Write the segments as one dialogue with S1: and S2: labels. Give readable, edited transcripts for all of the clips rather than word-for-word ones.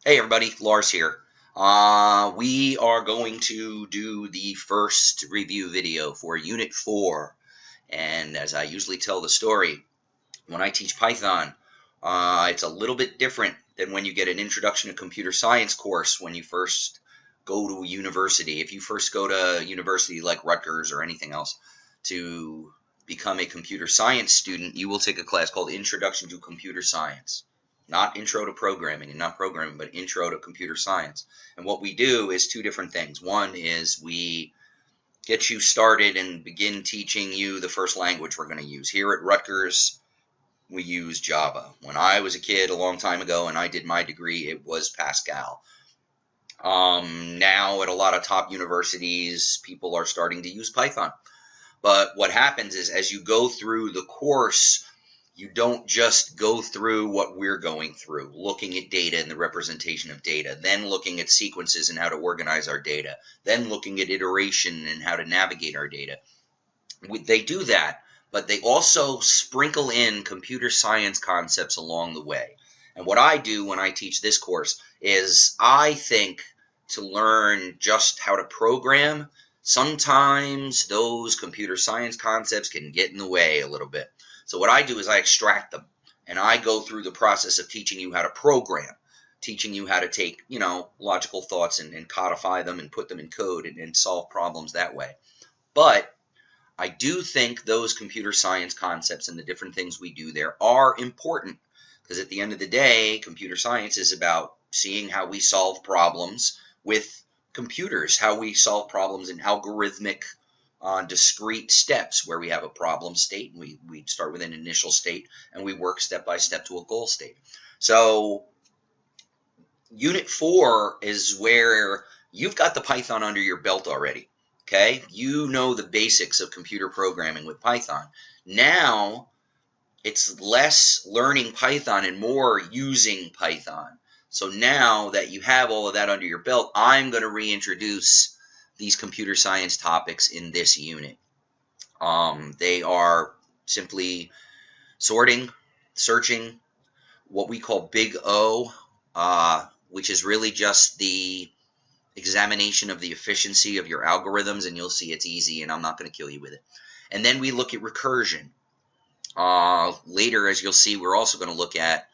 S1: Hey everybody, Lars here. We are going to do the first review video for Unit 4. And as I usually tell the story, when I teach Python, it's a little bit different than when you get an Introduction to Computer Science course when you first go to university. If you first go to university like Rutgers or anything else to become a computer science student, you will take a class called Introduction to Computer Science. Not intro to programming and not programming, but intro to computer science. And what we do is two different things. One is we get you started and begin teaching you the first language we're going to use. Here at Rutgers, we use Java. When I was a kid a long time ago and I did my degree, it was Pascal. Now at a lot of top universities, people are starting to use Python. But what happens is as you go through the course, you don't just go through what we're going through, looking at data and the representation of data, then looking at sequences and how to organize our data, then looking at iteration and how to navigate our data. They do that, but they also sprinkle in computer science concepts along the way. And what I do when I teach this course is I think to learn just how to program, sometimes those computer science concepts can get in the way a little bit. So what I do is I extract them, and I go through the process of teaching you how to program, teaching you how to take, logical thoughts and codify them and put them in code and solve problems that way. But I do think those computer science concepts and the different things we do there are important, because at the end of the day, computer science is about seeing how we solve problems with computers, how we solve problems in algorithmic discrete steps where we have a problem state, and we start with an initial state and we work step by step to a goal state. So Unit 4 is where you've got the Python under your belt already. Okay, you know the basics of computer programming with Python. Now it's less learning Python and more using Python. So now that you have all of that under your belt, I'm going to reintroduce these computer science topics in this unit. They are simply sorting, searching, what we call Big O, which is really just the examination of the efficiency of your algorithms, and you'll see it's easy, and I'm not going to kill you with it. And then we look at recursion. Later, as you'll see, we're also going to look at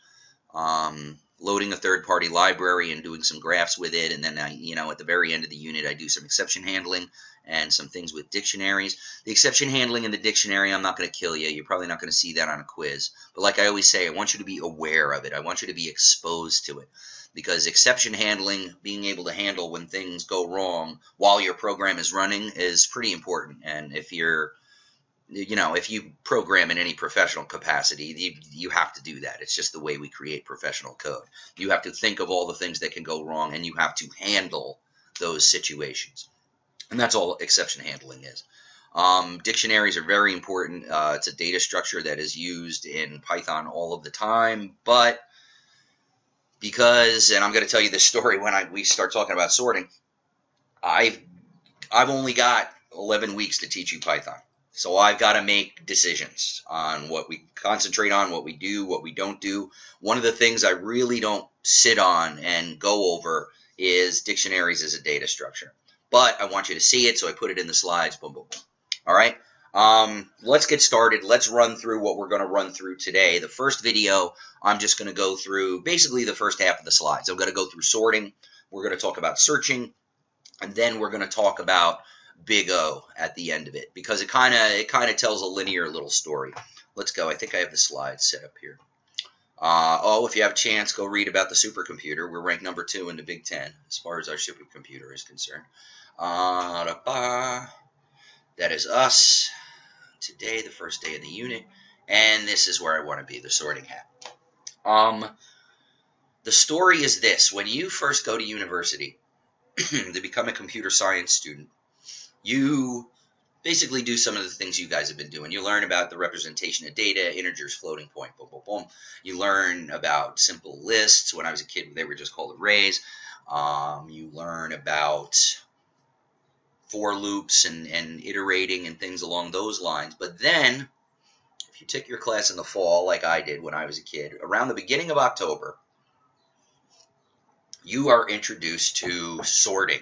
S1: loading a third-party library and doing some graphs with it. And then, at the very end of the unit, I do some exception handling and some things with dictionaries. The exception handling and the dictionary, I'm not going to kill you. You're probably not going to see that on a quiz. But like I always say, I want you to be aware of it. I want you to be exposed to it. Because exception handling, being able to handle when things go wrong while your program is running, is pretty important. And if you're if you program in any professional capacity, you have to do that. It's just the way we create professional code. You have to think of all the things that can go wrong, and you have to handle those situations. And that's all exception handling is. Dictionaries are very important. It's a data structure that is used in Python all of the time, but because, and I'm going to tell you this story when we start talking about sorting, I've only got 11 weeks to teach you Python. So I've got to make decisions on what we concentrate on, what we do, what we don't do. One of the things I really don't sit on and go over is dictionaries as a data structure. But I want you to see it, so I put it in the slides. Boom, boom, boom. All right. Let's get started. Let's run through what we're going to run through today. The first video, I'm just going to go through basically the first half of the slides. I'm going to go through sorting. We're going to talk about searching. And then we're going to talk about Big O at the end of it, because it kind of tells a linear little story. Let's go. I think I have the slides set up here. If you have a chance, go read about the supercomputer. We're ranked number 2 in the Big Ten as far as our supercomputer is concerned. That is us. Today, the first day of the unit, and this is where I want to be, the sorting hat. The story is this. When you first go to university to become a computer science student, you basically do some of the things you guys have been doing. You learn about the representation of data, integers, floating point, boom, boom, boom. You learn about simple lists. When I was a kid, they were just called arrays. You learn about for loops and iterating and things along those lines. But then, if you take your class in the fall, like I did when I was a kid, around the beginning of October, you are introduced to sorting.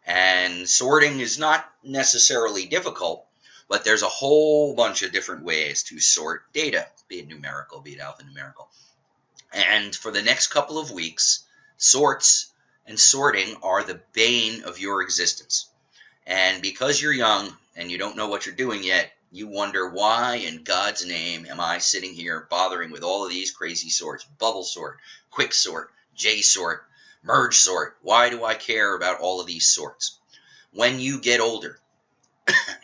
S1: And sorting is not necessarily difficult, but there's a whole bunch of different ways to sort data, be it numerical, be it alphanumerical. And for the next couple of weeks, sorts and sorting are the bane of your existence. And because you're young and you don't know what you're doing yet, you wonder, why in God's name am I sitting here bothering with all of these crazy sorts? Bubble sort, quick sort, J sort, merge sort. Why do I care about all of these sorts? When you get older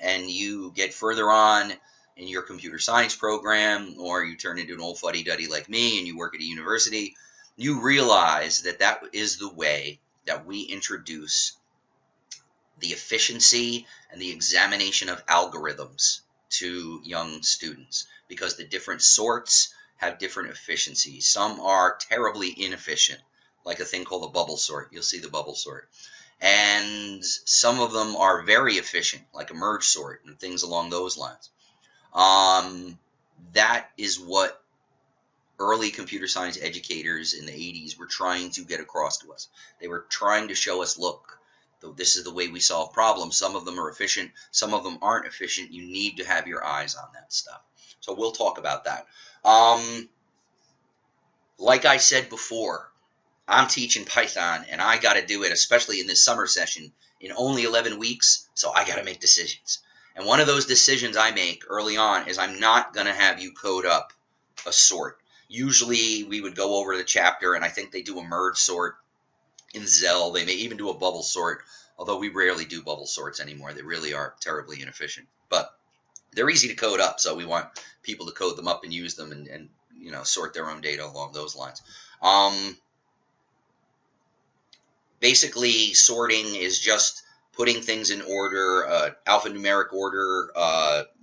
S1: and you get further on in your computer science program, or you turn into an old fuddy-duddy like me and you work at a university, you realize that that is the way that we introduce the efficiency and the examination of algorithms to young students, because the different sorts have different efficiencies. Some are terribly inefficient, like a thing called a bubble sort. You'll see the bubble sort. And some of them are very efficient, like a merge sort and things along those lines. That is what early computer science educators in the 80s were trying to get across to us. They were trying to show us, look, this is the way we solve problems. Some of them are efficient, some of them aren't efficient. You need to have your eyes on that stuff. So we'll talk about that. Like I said before, I'm teaching Python, and I got to do it, especially in this summer session, in only 11 weeks, so I got to make decisions. And one of those decisions I make early on is I'm not going to have you code up a sort. Usually we would go over the chapter, and I think they do a merge sort in Zell. They may even do a bubble sort, although we rarely do bubble sorts anymore. They really are terribly inefficient. But they're easy to code up, so we want people to code them up and use them and sort their own data along those lines. Basically, sorting is just putting things in order, alphanumeric order,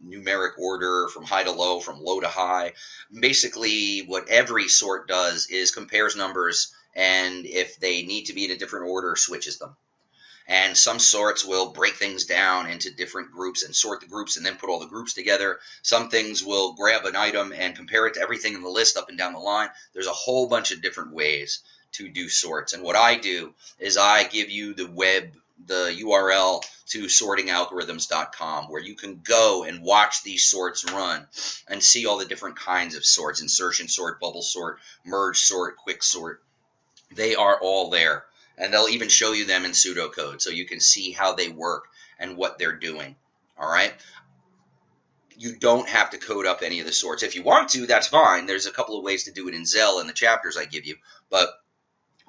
S1: numeric order from high to low, from low to high. Basically, what every sort does is compares numbers, and if they need to be in a different order, switches them. And some sorts will break things down into different groups and sort the groups and then put all the groups together. Some things will grab an item and compare it to everything in the list up and down the line. There's a whole bunch of different ways to do sorts. And what I do is I give you the URL to sortingalgorithms.com, where you can go and watch these sorts run and see all the different kinds of sorts: insertion sort, bubble sort, merge sort, quick sort. They are all there. And they'll even show you them in pseudocode, so you can see how they work and what they're doing. All right? You don't have to code up any of the sorts. If you want to, that's fine. There's a couple of ways to do it in Zell in the chapters I give you, but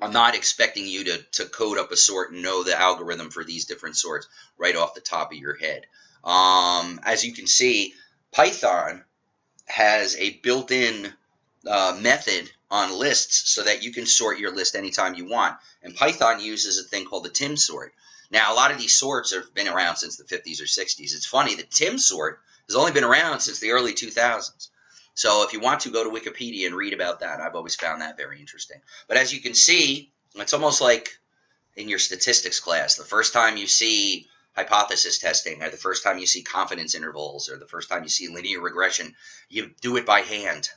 S1: I'm not expecting you to code up a sort and know the algorithm for these different sorts right off the top of your head. As you can see, Python has a built-in method on lists so that you can sort your list anytime you want. And Python uses a thing called the TIM sort. Now, a lot of these sorts have been around since the 50s or 60s. It's funny, the TIM sort has only been around since the early 2000s. So if you want to, go to Wikipedia and read about that. I've always found that very interesting. But as you can see, it's almost like in your statistics class, the first time you see hypothesis testing, or the first time you see confidence intervals, or the first time you see linear regression, you do it by hand.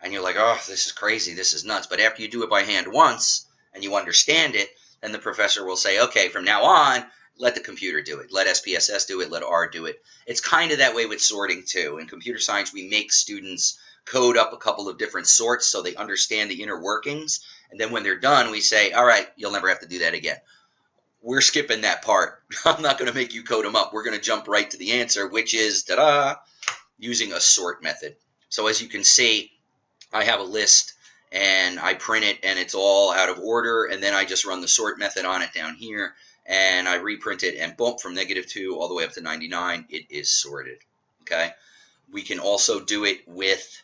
S1: And you're like, oh, this is crazy, this is nuts. But after you do it by hand once and you understand it, then the professor will say, okay, from now on, let the computer do it. Let SPSS do it. Let R do it. It's kind of that way with sorting, too. In computer science, we make students code up a couple of different sorts so they understand the inner workings. And then when they're done, we say, all right, you'll never have to do that again. We're skipping that part. I'm not going to make you code them up. We're going to jump right to the answer, which is, ta-da, using a sort method. So as you can see, I have a list, and I print it, and it's all out of order, and then I just run the sort method on it down here, and I reprint it, and boom, from -2 all the way up to 99, it is sorted. Okay? We can also do it with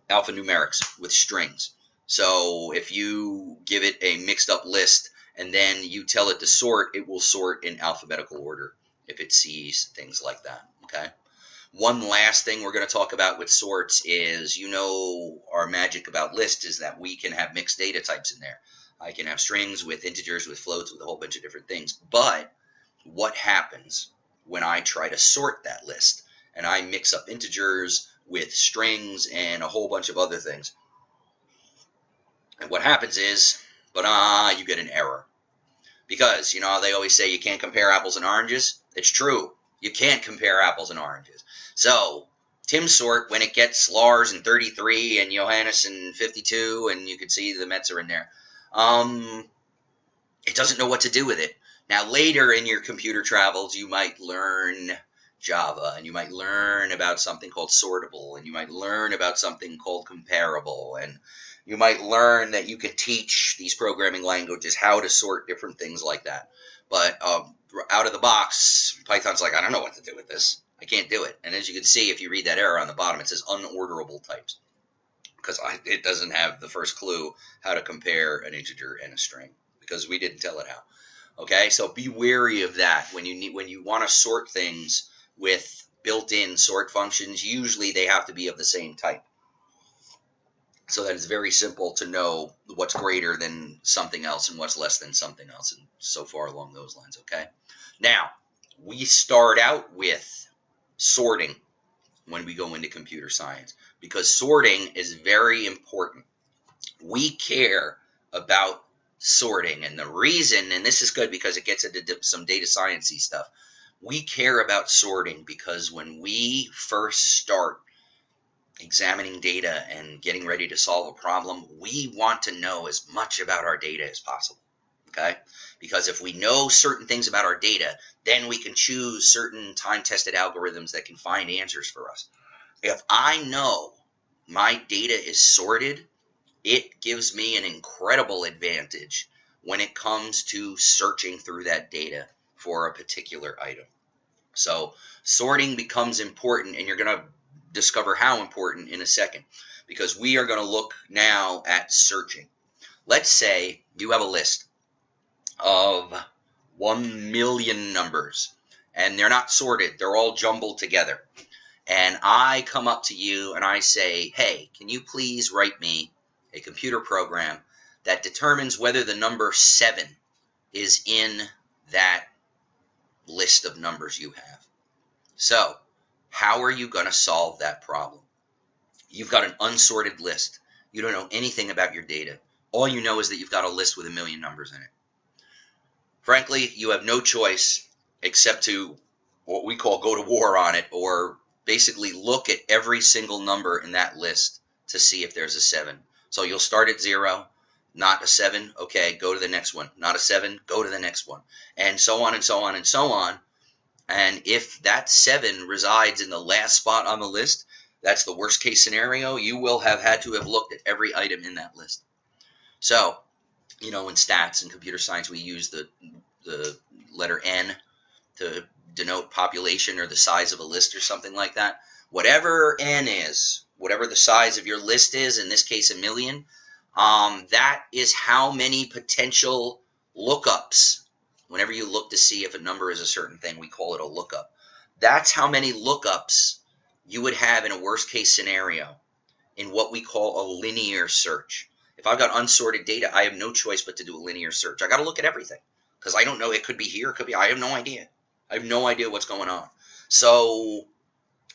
S1: alphanumerics, with strings. So if you give it a mixed up list and then you tell it to sort, it will sort in alphabetical order if it sees things like that. Okay? One last thing we're going to talk about with sorts is, our magic about lists is that we can have mixed data types in there. I can have strings with integers, with floats, with a whole bunch of different things. But what happens when I try to sort that list and I mix up integers with strings and a whole bunch of other things? And what happens is but you get an error. Because, you know, they always say you can't compare apples and oranges. It's true. You can't compare apples and oranges. So, Tim sort, when it gets Lars in 33 and Johannes in 52, and you can see the Mets are in there, it doesn't know what to do with it. Now, later in your computer travels, you might learn Java, and you might learn about something called sortable, and you might learn about something called comparable, and you might learn that you can teach these programming languages how to sort different things like that. But out of the box, Python's like, I don't know what to do with this. I can't do it. And as you can see, if you read that error on the bottom, it says unorderable types, because it doesn't have the first clue how to compare an integer and a string, because we didn't tell it how. Okay, so be wary of that when you want to sort things with built-in sort functions. Usually they have to be of the same type, so that it's very simple to know what's greater than something else and what's less than something else, and so far along those lines. Okay, now we start out with sorting when we go into computer science, because sorting is very important. We care about sorting, and the reason, and this is good because it gets into some data science-y stuff, we care about sorting because when we first start examining data and getting ready to solve a problem, we want to know as much about our data as possible. Okay? Because if we know certain things about our data, then we can choose certain time-tested algorithms that can find answers for us. If I know my data is sorted, it gives me an incredible advantage when it comes to searching through that data for a particular item. So sorting becomes important, and you're going to discover how important in a second, because we are going to look now at searching. Let's say you have a list of 1 million numbers, and they're not sorted. They're all jumbled together. And I come up to you and I say, hey, can you please write me a computer program that determines whether the number 7 is in that list of numbers you have. So, how are you going to solve that problem? You've got an unsorted list. You don't know anything about your data. All you know is that you've got a list with 1 million numbers in it. Frankly, you have no choice except to, what we call, go to war on it, or basically look at every single number in that list to see if there's a 7. So you'll start at 0, not a 7, okay, go to the next one. Not a 7, go to the next one. And so on and so on and so on. And if that 7 resides in the last spot on the list, that's the worst case scenario. You will have had to have looked at every item in that list. So, you know, in stats and computer science, we use the letter N to denote population or the size of a list or something like that. Whatever N is, whatever the size of your list is, in this case 1 million, that is how many potential lookups. Whenever you look to see if a number is a certain thing, we call it a lookup. That's how many lookups you would have in a worst case scenario in what we call a linear search. If I've got unsorted data, I have no choice but to do a linear search. I got to look at everything because I don't know. It could be here, it could be. I have no idea. I have no idea what's going on. So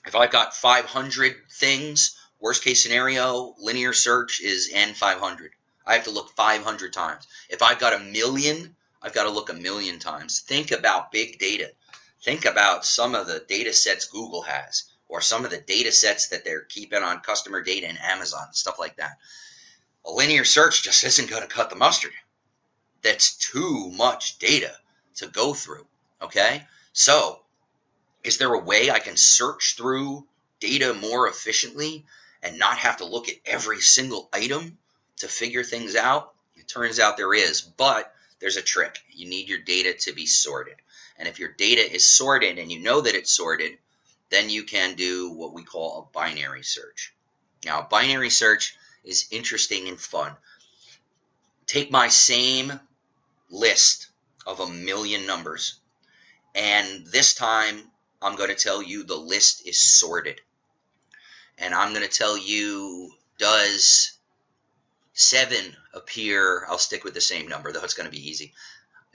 S1: if I've got 500 things, worst case scenario, linear search is N500. I have to look 500 times. If I've got 1 million, I've got to look 1 million times. Think about big data. Think about some of the data sets Google has, or some of the data sets that they're keeping on customer data in Amazon, stuff like that. A linear search just isn't going to cut the mustard. That's too much data to go through, okay? So, is there a way I can search through data more efficiently and not have to look at every single item to figure things out? It turns out there is, but there's a trick. You need your data to be sorted. And if your data is sorted and you know that it's sorted, then you can do what we call a binary search. Now, a binary search is interesting and fun. Take my same list of 1 million numbers, and this time I'm going to tell you the list is sorted. And I'm going to tell you, does 7 appear? I'll stick with the same number, though it's going to be easy.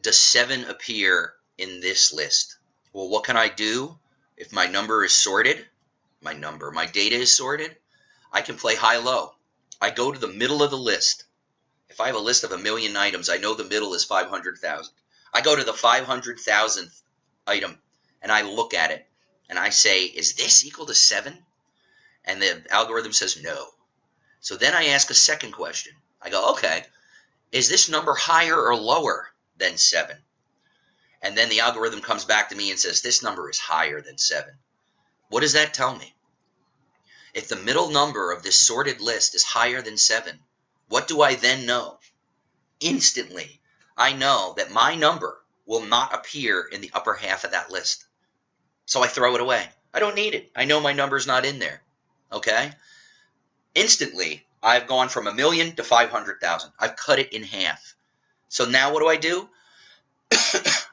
S1: Does 7 appear in this list? Well, what can I do if my number is sorted? My data is sorted. I can play high-low. I go to the middle of the list. If I have a list of 1,000,000 items, I know the middle is 500,000. I go to the 500,000th item and I look at it and I say, is this equal to 7? And the algorithm says no. So then I ask a second question. I go, okay, is this number higher or lower than 7? And then the algorithm comes back to me and says, this number is higher than 7. What does that tell me? If the middle number of this sorted list is higher than 7, what do I then know? Instantly, I know that my number will not appear in the upper half of that list. So I throw it away. I don't need it. I know my number's not in there. Okay? Instantly, I've gone from 1,000,000 to 500,000. I've cut it in half. So now what do?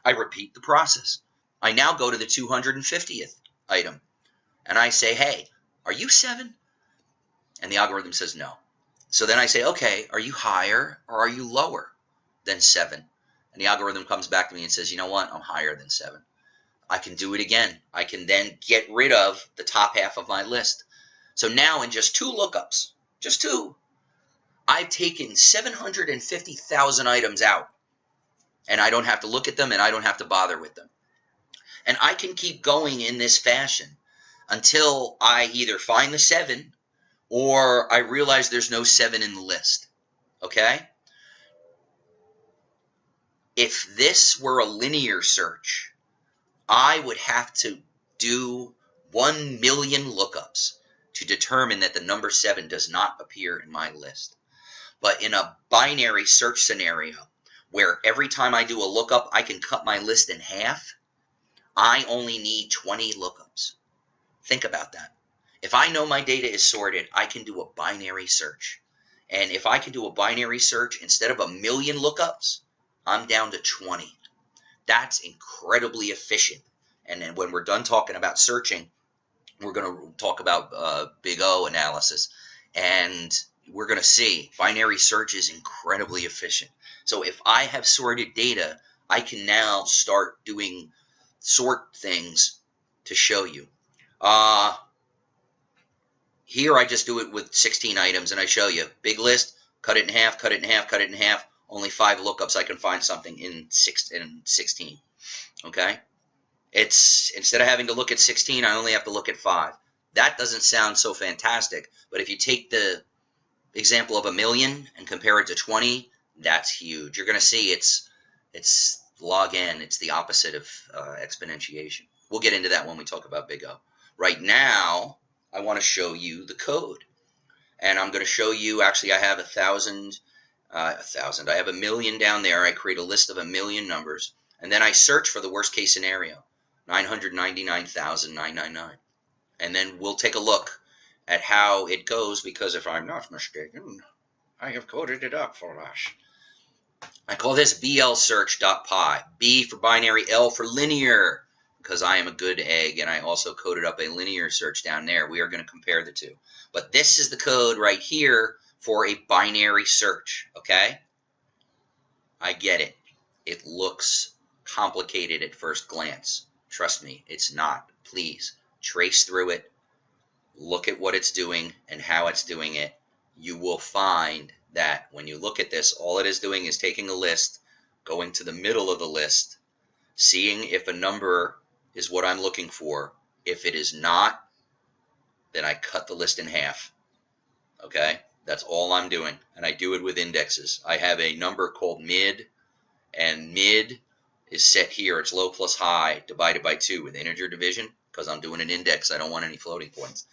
S1: I repeat the process. I now go to the 250th item and I say, hey, are you 7? And the algorithm says no. So then I say, okay, are you higher or are you lower than 7? And the algorithm comes back to me and says, you know what? I'm higher than 7. I can do it again. I can then get rid of the top half of my list. So now in just 2 lookups, just 2, I've taken 750,000 items out. And I don't have to look at them and I don't have to bother with them. And I can keep going in this fashion until I either find the 7 or I realize there's no 7 in the list. Okay? If this were a linear search, I would have to do 1,000,000 lookups to determine that the number 7 does not appear in my list. But in a binary search scenario, where every time I do a lookup, I can cut my list in half, I only need 20 lookups. Think about that. If I know my data is sorted, I can do a binary search. And if I can do a binary search, instead of 1,000,000 lookups, I'm down to 20. That's incredibly efficient. And then when we're done talking about searching, we're going to talk about Big O analysis. And we're going to see binary search is incredibly efficient. So if I have sorted data, I can now start doing sort things to show you. Here I just do it with 16 items and I show you. Big list, cut it in half, cut it in half, cut it in half. Only 5 lookups, I can find something in 16. Okay? It's instead of having to look at 16, I only have to look at 5. That doesn't sound so fantastic, but if you take the example of 1,000,000 and compare it to 20, that's huge. You're going to see it's log n. It's the opposite of exponentiation. We'll get into that when we talk about Big O. Right now, I want to show you the code. And I'm going to show you, actually I have 1,000. I have 1,000,000 down there. I create a list of 1,000,000 numbers. And then I search for the worst case scenario, 999,999. And then we'll take a look at how it goes, because if I'm not mistaken, I have coded it up for us. I call this blsearch.py. B for binary, L for linear, because I am a good egg, and I also coded up a linear search down there. We are going to compare the two. But this is the code right here for a binary search, okay? I get it. It looks complicated at first glance. Trust me, it's not. Please, trace through it. Look at what it's doing and how it's doing it. You will find that when you look at this, all it is doing is taking a list, going to the middle of the list, seeing if a number is what I'm looking for. If it is not, then I cut the list in half. Okay? That's all I'm doing. And I do it with indexes. I have a number called mid, and mid is set here. It's low plus high divided by 2 with integer division, because I'm doing an index. I don't want any floating points.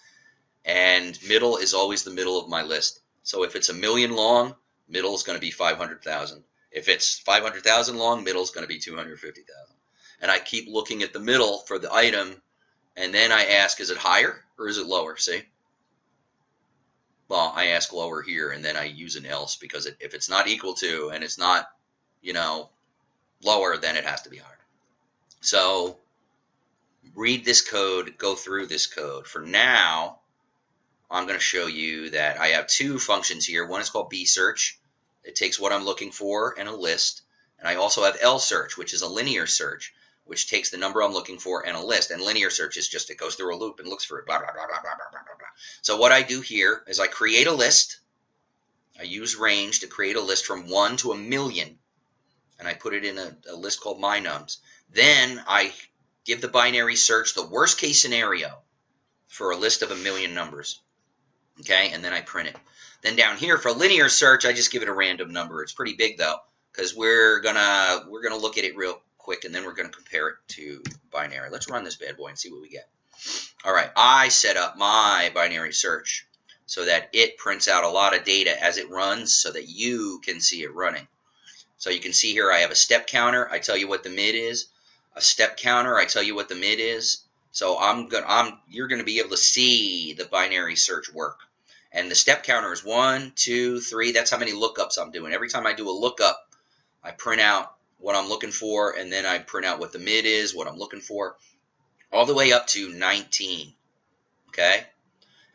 S1: And middle is always the middle of my list. So if it's 1,000,000 long, middle is going to be 500,000. If it's 500,000 long, middle is going to be 250,000. And I keep looking at the middle for the item, and then I ask, is it higher or is it lower? See? Well, I ask lower here, and then I use an else, because if it's not equal to and it's not, lower, then it has to be higher. So read this code, go through this code. For now, I'm going to show you that I have 2 functions here. One is called bsearch. It takes what I'm looking for and a list. And I also have lsearch, which is a linear search, which takes the number I'm looking for and a list. And linear search is just, it goes through a loop and looks for it, blah, blah, blah, blah, blah, blah, blah, blah. So what I do here is I create a list. I use range to create a list from 1 to 1,000,000, and I put it in a list called mynums. Then I give the binary search the worst case scenario for a list of 1,000,000 numbers. Okay, and then I print it. Then down here for linear search, I just give it a random number. It's pretty big though, because we're gonna look at it real quick, and then we're gonna compare it to binary. Let's run this bad boy and see what we get. All right, I set up my binary search so that it prints out a lot of data as it runs, so that you can see it running. So you can see here I have a step counter. I tell you what the mid is. A step counter. I tell you what the mid is. So you're gonna be able to see the binary search work. And the step counter is 1, 2, 3. That's how many lookups I'm doing. Every time I do a lookup, I print out what I'm looking for, and then I print out what the mid is, what I'm looking for, all the way up to 19. Okay?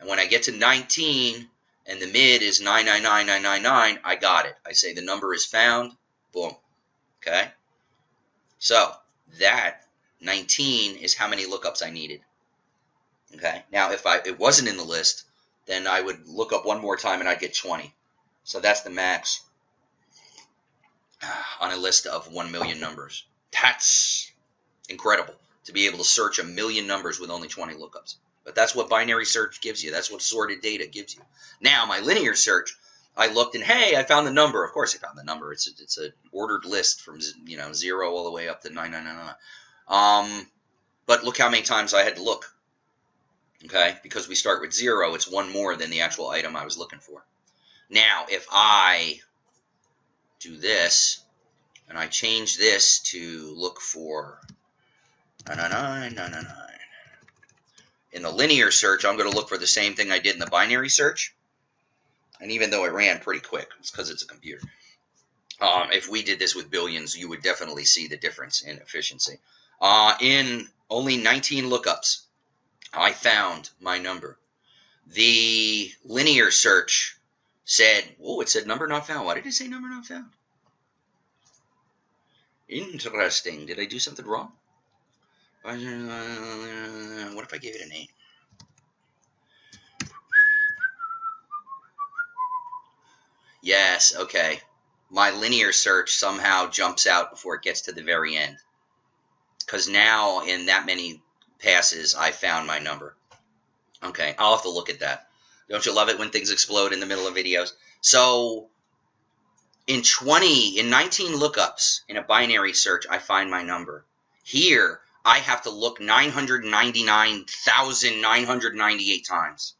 S1: And when I get to 19 and the mid is 999,999, I got it. I say the number is found. Boom. Okay? So that 19 is how many lookups I needed. Okay? Now, if it wasn't in the list, then I would look up one more time and I'd get 20. So that's the max on a list of 1,000,000 numbers. That's incredible, to be able to search 1,000,000 numbers with only 20 lookups. But that's what binary search gives you. That's what sorted data gives you. Now, my linear search, I looked and, hey, I found the number. Of course I found the number. It's an ordered list from 0 all the way up to 999. But look how many times I had to look. Okay, because we start with 0, it's one more than the actual item I was looking for. Now, if I do this, and I change this to look for 999,999. In the linear search, I'm going to look for the same thing I did in the binary search. And even though it ran pretty quick, it's because it's a computer. If we did this with billions, you would definitely see the difference in efficiency. In only 19 lookups, I found my number. The linear search said, oh, it said number not found. Why did it say number not found? Interesting. Did I do something wrong? What if I gave it a name? Yes, okay. My linear search somehow jumps out before it gets to the very end. Because now in that many passes, I found my number. Okay, I'll have to look at that. Don't you love it when things explode in the middle of videos? So in 19 lookups in a binary search, I find my number. Here, I have to look 999,998 times.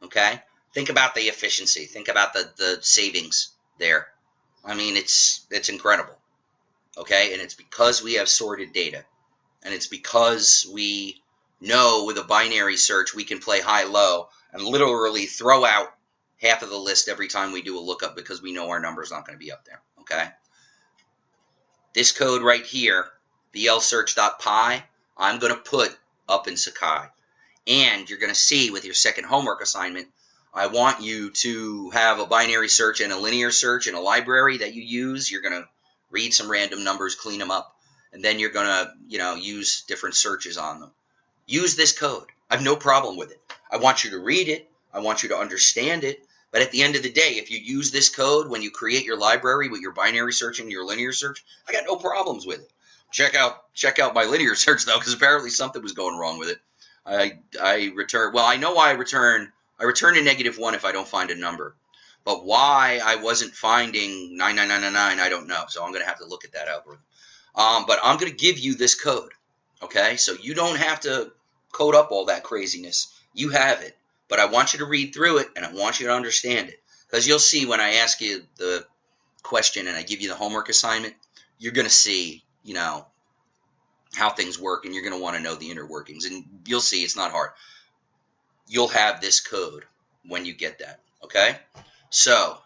S1: Okay? Think about the efficiency. Think about the savings there. I mean, it's incredible. Okay? And it's because we have sorted data. And it's because we know with a binary search we can play high-low and literally throw out half of the list every time we do a lookup because we know our number's not going to be up there. Okay? This code right here, blsearch.py, I'm going to put up in Sakai. And you're going to see with your second homework assignment, I want you to have a binary search and a linear search in a library that you use. You're going to read some random numbers, clean them up, and then you're going to, use different searches on them. Use this code. I have no problem with it. I want you to read it. I want you to understand it. But at the end of the day, if you use this code when you create your library with your binary search and your linear search, I got no problems with it. Check out my linear search though, because apparently something was going wrong with it. I return. Well, I know why I return. I return a -1 if I don't find a number. But why I wasn't finding 99999, I don't know. So I'm going to have to look at that algorithm. But I'm going to give you this code. Okay, so you don't have to code up all that craziness. You have it. But I want you to read through it, and I want you to understand it. Because you'll see when I ask you the question and I give you the homework assignment, you're going to see, how things work, and you're going to want to know the inner workings. And you'll see it's not hard. You'll have this code when you get that. Okay? So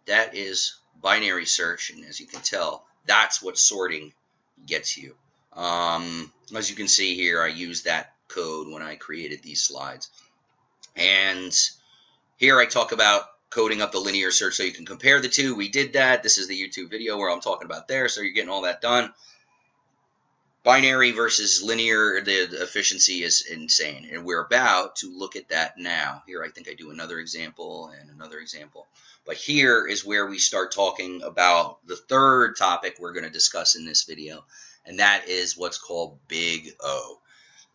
S1: that is binary search, and as you can tell, that's what sorting gets you. As you can see here, I used that code when I created these slides. And here I talk about coding up the linear search so you can compare the two. We did that. This is the YouTube video where I'm talking about there, so you're getting all that done. binary versus linear, the efficiency is insane. And we're about to look at that now. Here, I think I do another example and another example. But here is where we start talking about the third topic we're going to discuss in this video, and that is what's called Big O.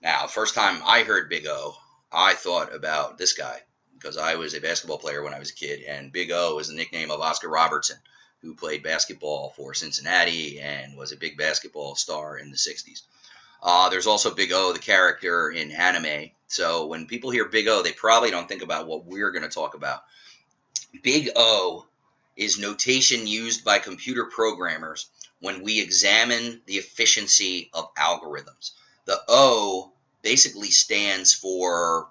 S1: Now, first time I heard Big O, I thought about this guy because I was a basketball player when I was a kid, and Big O is the nickname of Oscar Robertson, who played basketball for Cincinnati and was a big basketball star in the 60s. There's also Big O, the character in anime. So when people hear Big O, they probably don't think about what we're going to talk about. Big O is notation used by computer programmers when we examine the efficiency of algorithms. The O basically stands for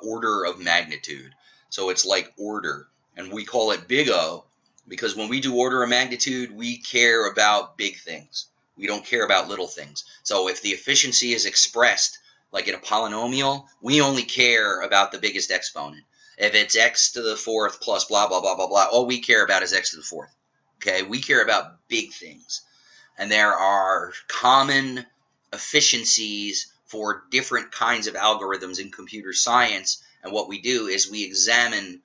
S1: order of magnitude. So it's like order. And we call it Big O because when we do order of magnitude, we care about big things. We don't care about little things. So if the efficiency is expressed like in a polynomial, we only care about the biggest exponent. If it's x to the fourth plus blah, blah, blah, blah, blah, all we care about is x to the fourth. Okay, we care about big things. And there are common efficiencies for different kinds of algorithms in computer science. And what we do is we examine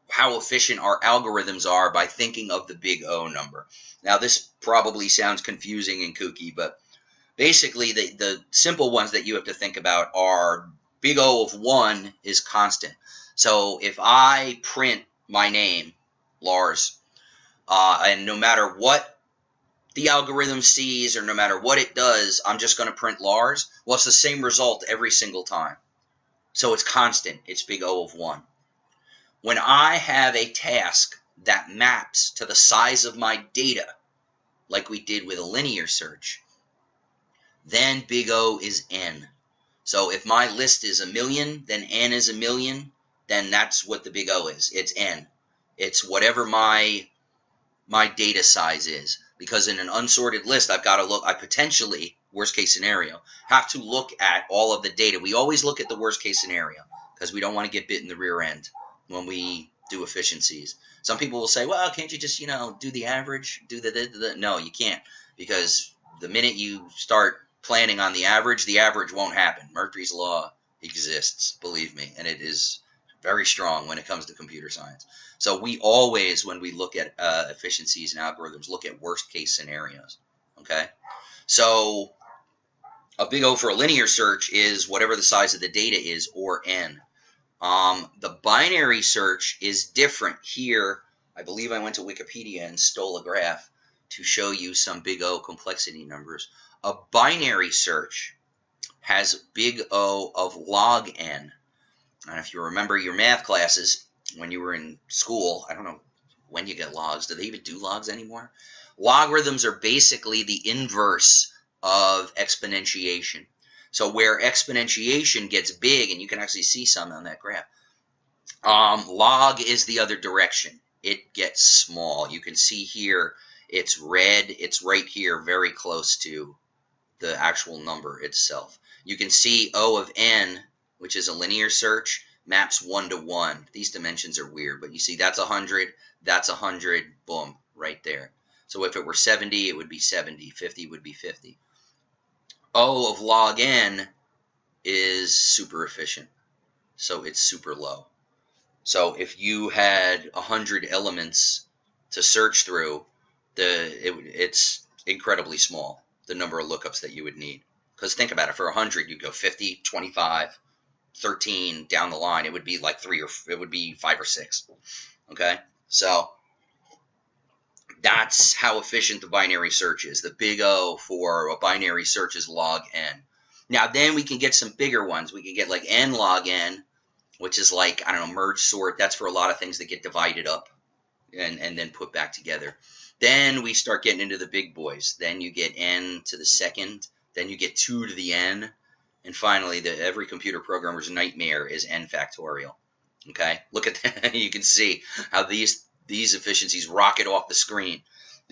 S1: how efficient our algorithms are by thinking of the Big O number. Now, this probably sounds confusing and kooky, but basically the simple ones that you have to think about are Big O of 1 is constant. So if I print my name, Lars, and no matter what the algorithm sees or no matter what it does, I'm just going to print Lars, well, it's the same result every single time. So it's constant. It's Big O of 1. When I have a task that maps to the size of my data, like we did with a linear search, then Big O is N. So if my list is 1,000,000, then N is 1,000,000, then that's what the Big O is. It's N. It's whatever my data size is. Because in an unsorted list, I've got to look, I potentially, worst case scenario, have to look at all of the data. We always look at the worst case scenario because we don't want to get bit in the rear end when we do efficiencies. Some people will say, well, can't you just, do the average? Do the. No, you can't. Because the minute you start planning on the average won't happen. Murphy's Law exists, believe me, and it is very strong when it comes to computer science. So we always, when we look at efficiencies and algorithms, look at worst case scenarios. Okay? So a Big O for a linear search is whatever the size of the data is, or N. The binary search is different. Here, I believe I went to Wikipedia and stole a graph to show you some Big O complexity numbers. A binary search has Big O of log N. And if you remember your math classes when you were in school, I don't know when you get logs. Do they even do logs anymore? Logarithms are basically the inverse of exponentiation. So where exponentiation gets big, and you can actually see some on that graph, log is the other direction. It gets small. You can see here it's red. It's right here very close to the actual number itself. You can see O of N, which is a linear search, maps 1 to 1. These dimensions are weird, but you see that's 100, that's 100, boom, right there. So if it were 70, it would be 70. 50 would be 50. O of log N is super efficient, so it's super low. So if you had 100 elements to search through, it's incredibly small, the number of lookups that you would need. Because think about it, for 100, you'd go 50, 25, 13 down the line. It would be like 5 or 6. Okay, so that's how efficient the binary search is. The Big O for a binary search is log N. Now then we can get some bigger ones. We can get like N log N, which is like, I don't know, merge sort. That's for a lot of things that get divided up and then put back together. Then we start getting into the big boys. Then you get N to the second. Then you get 2 to the N. And finally, every computer programmer's nightmare is N factorial. Okay? Look at that. You can see how these efficiencies rocket off the screen.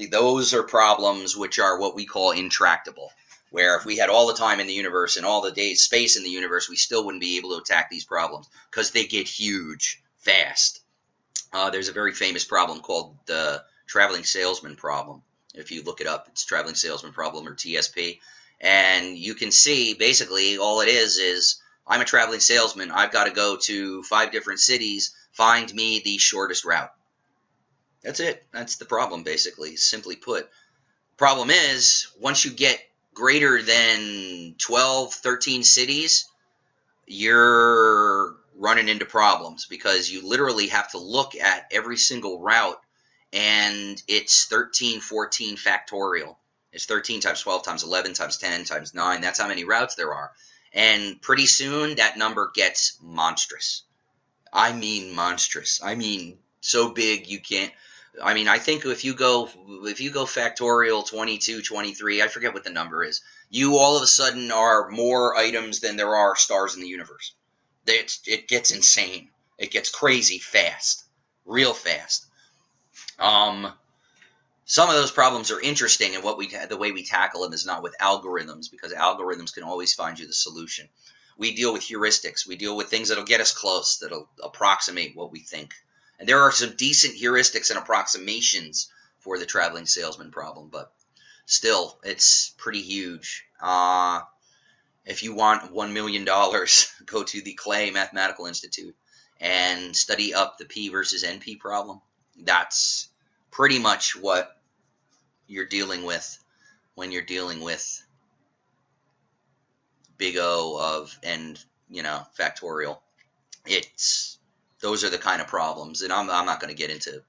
S1: Those are problems which are what we call intractable, where if we had all the time in the universe and all the space in the universe, we still wouldn't be able to attack these problems because they get huge fast. There's a very famous problem called the traveling salesman problem. If you look it up, it's traveling salesman problem, or TSP. And you can see basically all it is I'm a traveling salesman. I've got to go to 5 different cities, find me the shortest route. That's it. That's the problem, basically, simply put. Problem is, once you get greater than 12, 13 cities, you're running into problems because you literally have to look at every single route, and it's 13, 14 factorial. It's 13 times 12 times 11 times 10 times 9. That's how many routes there are. And pretty soon that number gets monstrous. I mean monstrous. I mean so big you can't. I mean, I think if you go factorial 22, 23, I forget what the number is, you all of a sudden are more items than there are stars in the universe. It gets insane. It gets crazy fast, real fast. Some of those problems are interesting, and the way we tackle them is not with algorithms, because algorithms can always find you the solution. We deal with heuristics. We deal with things that'll get us close, that'll approximate what we think. And there are some decent heuristics and approximations for the traveling salesman problem, but still, it's pretty huge. If you want $1 million, go to the Clay Mathematical Institute and study up the P versus NP problem. That's pretty much what you're dealing with when you're dealing with big O of and factorial. Those are the kind of problems, and I'm not going to get into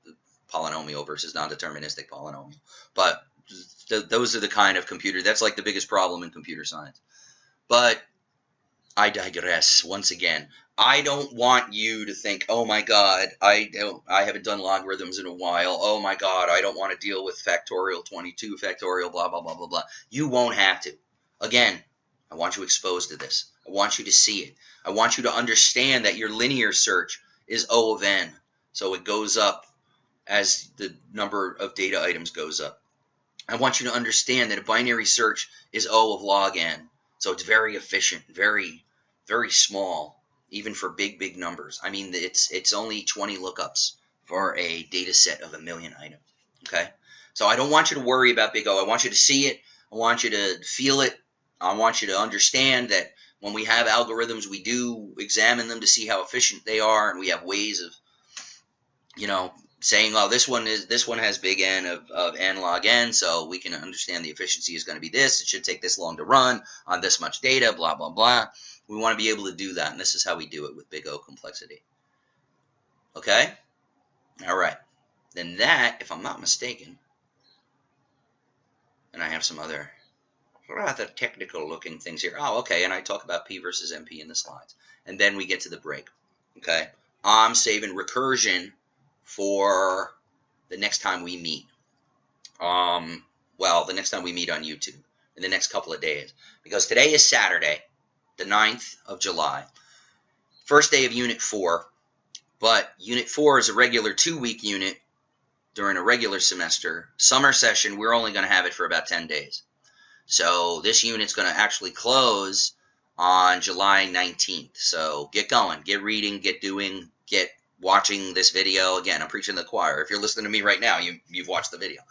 S1: polynomial versus non-deterministic polynomial, but those are the kind of that's like the biggest problem in computer science. But I digress once again. I don't want you to think, oh my God, I haven't done logarithms in a while. Oh my God, I don't want to deal with factorial 22, factorial, blah, blah, blah, blah, blah. You won't have to. Again, I want you exposed to this. I want you to see it. I want you to understand that your linear search is O of n. So it goes up as the number of data items goes up. I want you to understand that a binary search is O of log n. So it's very efficient, very, very small, even for big, big numbers. I mean, it's only 20 lookups for a data set of 1 million items, okay? So I don't want you to worry about big O. I want you to see it. I want you to feel it. I want you to understand that when we have algorithms, we do examine them to see how efficient they are, and we have ways of, saying, oh, this one has big N of n log n, so we can understand the efficiency is going to be this. It should take this long to run on this much data, blah, blah, blah. We want to be able to do that, and this is how we do it with big O complexity. Okay? All right. Then that, if I'm not mistaken, and I have some other rather technical-looking things here. Oh, okay, and I talk about P versus NP in the slides. And then we get to the break. Okay? I'm saving recursion for the next time we meet. Well, the next time we meet on YouTube in the next couple of days. Because today is Saturday, the 9th of July. First day of Unit 4. But Unit 4 is a regular 2-week unit during a regular semester. Summer session, we're only going to have it for about 10 days. So this unit's going to actually close on July 19th. So get going, get reading, get doing, get watching this video. Again, I'm preaching to the choir. If you're listening to me right now, you've watched the video.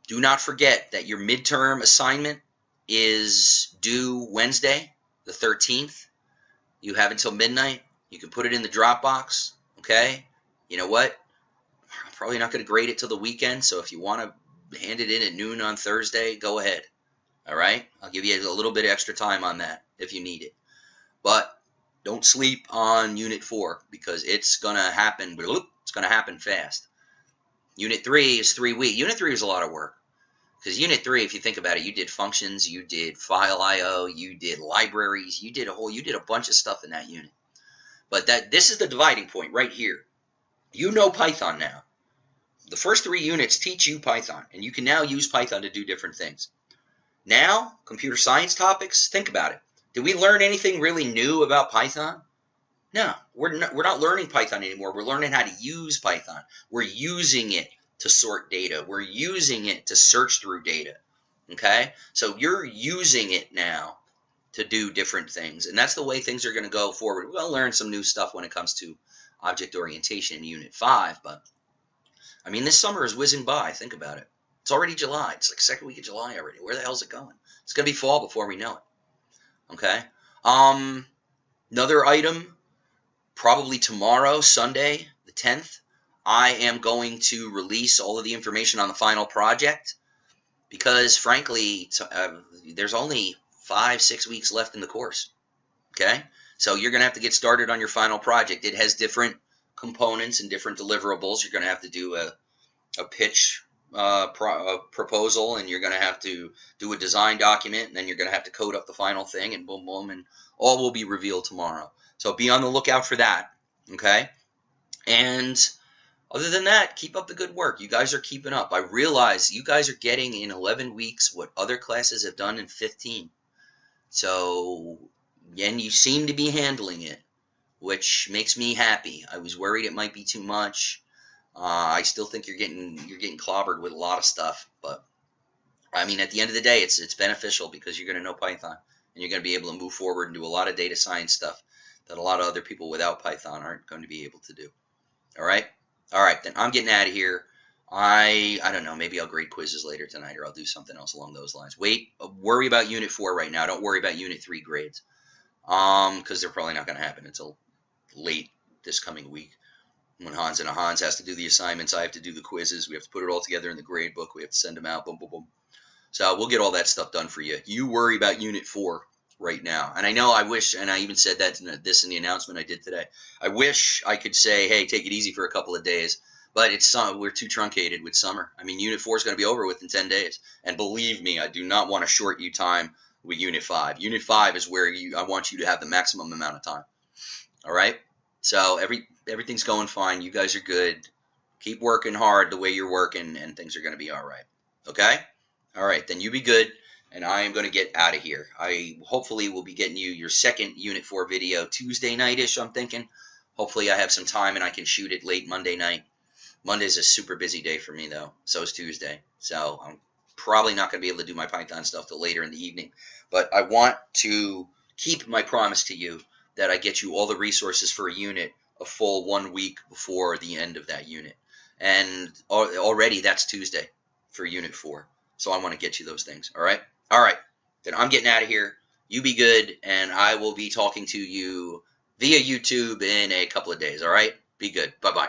S1: Do not forget that your midterm assignment is due Wednesday, the 13th. You have until midnight. You can put it in the Dropbox, okay? You know what? I'm probably not going to grade it till the weekend, so if you want to hand it in at noon on Thursday, go ahead, all right? I'll give you a little bit of extra time on that if you need it. But don't sleep on Unit 4 because it's going to happen. It's going to happen fast. Unit 3 is 3 weeks. Unit 3 is a lot of work because Unit 3, if you think about it, you did functions, you did file I/O, you did libraries, you did a bunch of stuff in that unit. But this is the dividing point right here. You know Python now. The first 3 units teach you Python, and you can now use Python to do different things. Now, computer science topics, think about it. Did we learn anything really new about Python? No, we're not learning Python anymore. We're learning how to use Python. We're using it to sort data. We're using it to search through data. Okay? So you're using it now to do different things, and that's the way things are going to go forward. We'll learn some new stuff when it comes to object orientation in Unit 5, but I mean, this summer is whizzing by. Think about it. It's already July. It's like second week of July already. Where the hell's it going? It's going to be fall before we know it. Okay. Another item, probably tomorrow, Sunday, the 10th, I am going to release all of the information on the final project because, frankly, there's only 5-6 weeks left in the course. Okay? So you're going to have to get started on your final project. It has different components and different deliverables. You're going to have to do a pitch proposal, and you're going to have to do a design document, and then you're going to have to code up the final thing, and boom, boom, and all will be revealed tomorrow. So be on the lookout for that, okay? And other than that, keep up the good work. You guys are keeping up. I realize you guys are getting in 11 weeks what other classes have done in 15. So, and you seem to be handling it, which makes me happy. I was worried it might be too much. I still think you're getting clobbered with a lot of stuff, but I mean, at the end of the day, it's beneficial because you're going to know Python and you're going to be able to move forward and do a lot of data science stuff that a lot of other people without Python aren't going to be able to do. All right, then I'm getting out of here. I don't know. Maybe I'll grade quizzes later tonight, or I'll do something else along those lines. Worry about Unit 4 right now. Don't worry about Unit 3 grades, because they're probably not going to happen until late this coming week. When Hans has to do the assignments, I have to do the quizzes. We have to put it all together in the grade book. We have to send them out. Boom, boom, boom. So we'll get all that stuff done for you. You worry about Unit 4 right now. And I know I wish, and I even said that in the announcement I did today. I wish I could say, hey, take it easy for a couple of days. But we're too truncated with summer. I mean, Unit 4 is going to be over within 10 days. And believe me, I do not want to short you time with Unit 5. Unit 5 is where I want you to have the maximum amount of time. All right? So everything's going fine. You guys are good. Keep working hard the way you're working, and things are going to be all right. Okay? All right, then you be good, and I am going to get out of here. I hopefully will be getting you your second Unit 4 video Tuesday night-ish, I'm thinking. Hopefully I have some time and I can shoot it late Monday night. Monday's a super busy day for me, though. So is Tuesday. So I'm probably not going to be able to do my Python stuff till later in the evening. But I want to keep my promise to you that I get you all the resources for a unit a full 1 week before the end of that unit. And already that's Tuesday for Unit 4. So I want to get you those things, all right? All right, then I'm getting out of here. You be good, and I will be talking to you via YouTube in a couple of days, all right? Be good. Bye-bye.